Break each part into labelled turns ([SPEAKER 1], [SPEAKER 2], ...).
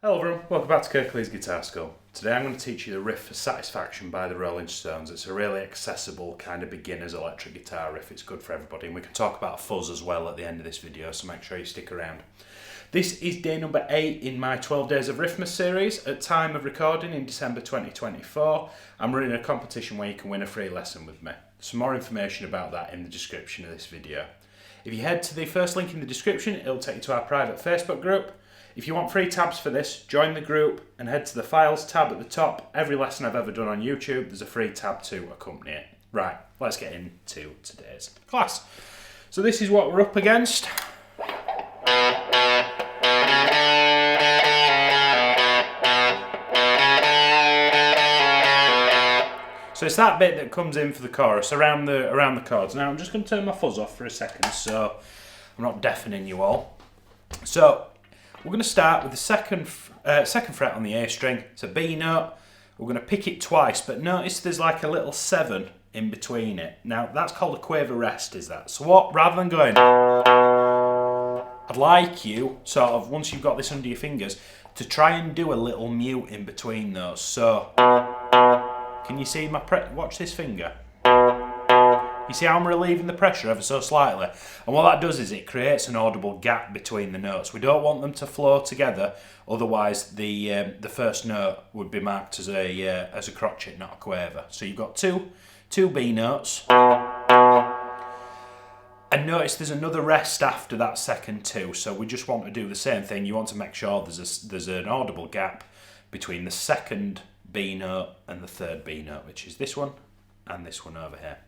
[SPEAKER 1] Hello everyone, welcome back to Kirklees Guitar School. Today I'm going to teach you the riff for Satisfaction by the Rolling Stones. It's a really accessible kind of beginner's electric guitar riff. It's good for everybody, and we can talk about fuzz as well at the end of this video, so make sure you stick around. This is day number 8 in my 12 Days of Riffmas series. At time of recording in December 2024, I'm running a competition where you can win a free lesson with me. Some more information about that in the description of this video. If you head to the first link in the description, it'll take you to our private Facebook group. If you want free tabs for this, join the group and head to the Files tab at the top. Every lesson I've ever done on YouTube, there's a free tab to accompany it. Right, let's get into today's class. So this is what we're up against. So it's that bit that comes in for the chorus, around the chords. Now I'm just going to turn my fuzz off for a second so I'm not deafening you all. So we're going to start with the second fret on the A string. It's a B note. We're going to pick it twice, but notice there's like a little 7 in between it. Now that's called a quaver rest, is that? So what, rather than going, I'd like you, sort of, once you've got this under your fingers, to try and do a little mute in between those. So, can you see my watch this finger? You see how I'm relieving the pressure ever so slightly? And what that does is it creates an audible gap between the notes. We don't want them to flow together, otherwise the first note would be marked as a crotchet, not a quaver. So you've got two B notes. And notice there's another rest after that second 2. So we just want to do the same thing. You want to make sure there's an audible gap between the second B note and the third B note, which is this one and this one over here.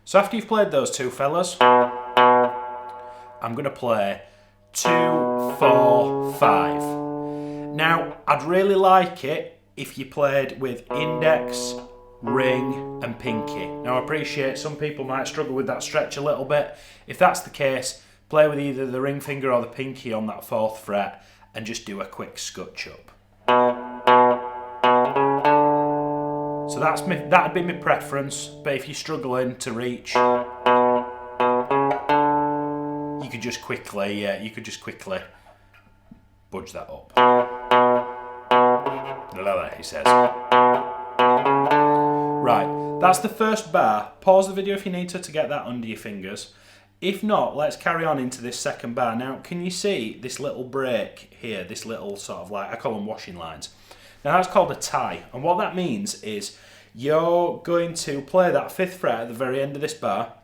[SPEAKER 1] So after you've played those two fellas, I'm going to play 2, 4, 5. Now, I'd really like it if you played with index, ring and pinky. Now, I appreciate some people might struggle with that stretch a little bit. If that's the case, play with either the ring finger or the pinky on that 4th fret and just do a quick scutch up. So that'd be my preference, but if you're struggling to reach, you could just quickly budge that up. He says. Right, that's the first bar. Pause the video if you need to get that under your fingers. If not, let's carry on into this second bar. Now, can you see this little break here, this little sort of like, I call them washing lines. Now that's called a tie, and what that means is you're going to play that 5th fret at the very end of this bar,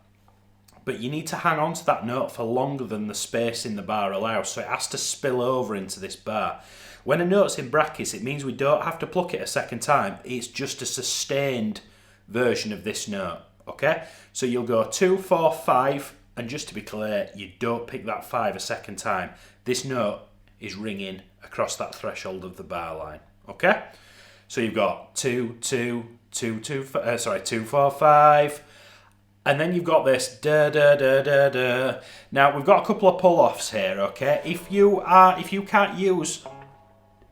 [SPEAKER 1] but you need to hang on to that note for longer than the space in the bar allows, so it has to spill over into this bar. When a note's in brackets, it means we don't have to pluck it a second time, it's just a sustained version of this note, okay? So you'll go 2, 4, 5, and just to be clear, you don't pick that 5 a second time. This note is ringing across that threshold of the bar line. Okay, so you've got 2, 4, 5, and then you've got this da da da da da. Now we've got a couple of pull-offs here. Okay, if you can't use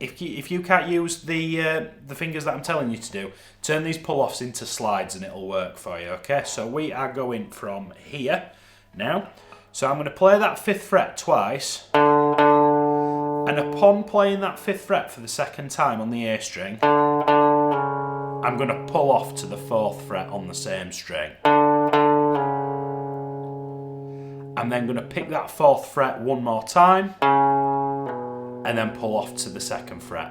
[SPEAKER 1] the fingers that I'm telling you to do, turn these pull-offs into slides and it'll work for you. Okay, so we are going from here now. So I'm going to play that 5th fret twice. And upon playing that 5th fret for the second time on the A string, I'm going to pull off to the 4th fret on the same string. I'm then going to pick that 4th fret one more time, and then pull off to the 2nd fret.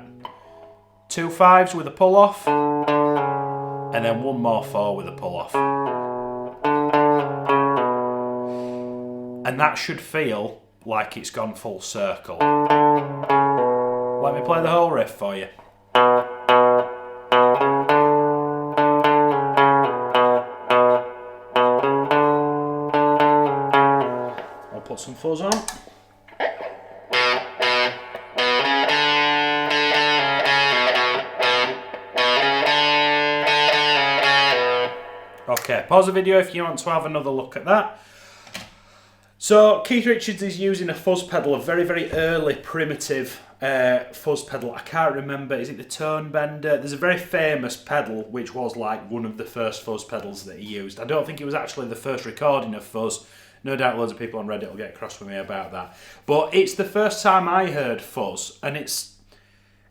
[SPEAKER 1] 2 5s with a pull off, and then one more 4 with a pull off. And that should feel like it's gone full circle. Let me play the whole riff for you. I'll put some fuzz on. Okay, pause the video if you want to have another look at that. So Keith Richards is using a fuzz pedal, a very, very early primitive fuzz pedal. I can't remember, is it the Tone Bender? There's a very famous pedal which was like one of the first fuzz pedals that he used. I don't think it was actually the first recording of fuzz. No doubt loads of people on Reddit will get cross with me about that. But it's the first time I heard fuzz, and it's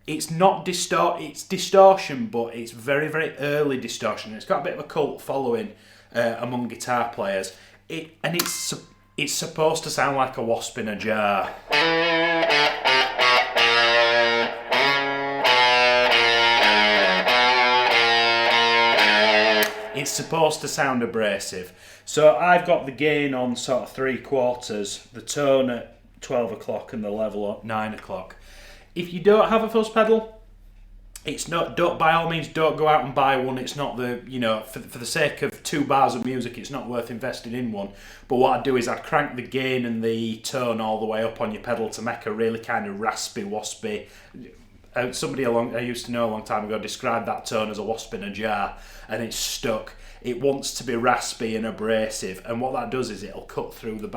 [SPEAKER 1] it's not it's distortion, but it's very, very early distortion. It's got a bit of a cult following among guitar players. It's supposed to sound like a wasp in a jar. It's supposed to sound abrasive. So I've got the gain on sort of 3/4, the tone at 12 o'clock and the level at 9 o'clock. If you don't have a fuzz pedal, by all means don't go out and buy one. It's not for the sake of 2 bars of music, it's not worth investing in one. But what I'd do is I'd crank the gain and the tone all the way up on your pedal to make a really kind of raspy, waspy. Somebody I used to know a long time ago described that tone as a wasp in a jar, and it's stuck. It wants to be raspy and abrasive, and what that does is it'll cut through the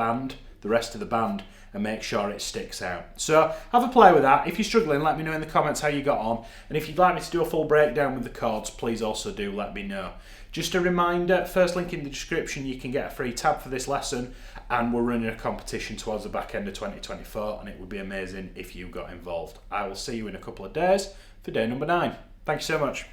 [SPEAKER 1] rest of the band, and make sure it sticks out. So have a play with that. If you're struggling, let me know in the comments how you got on, and if you'd like me to do a full breakdown with the chords, please also do let me know. Just a reminder, first link in the description, you can get a free tab for this lesson, and we're running a competition towards the back end of 2024, and it would be amazing if you got involved. I will see you in a couple of days for day number 9. Thank you so much.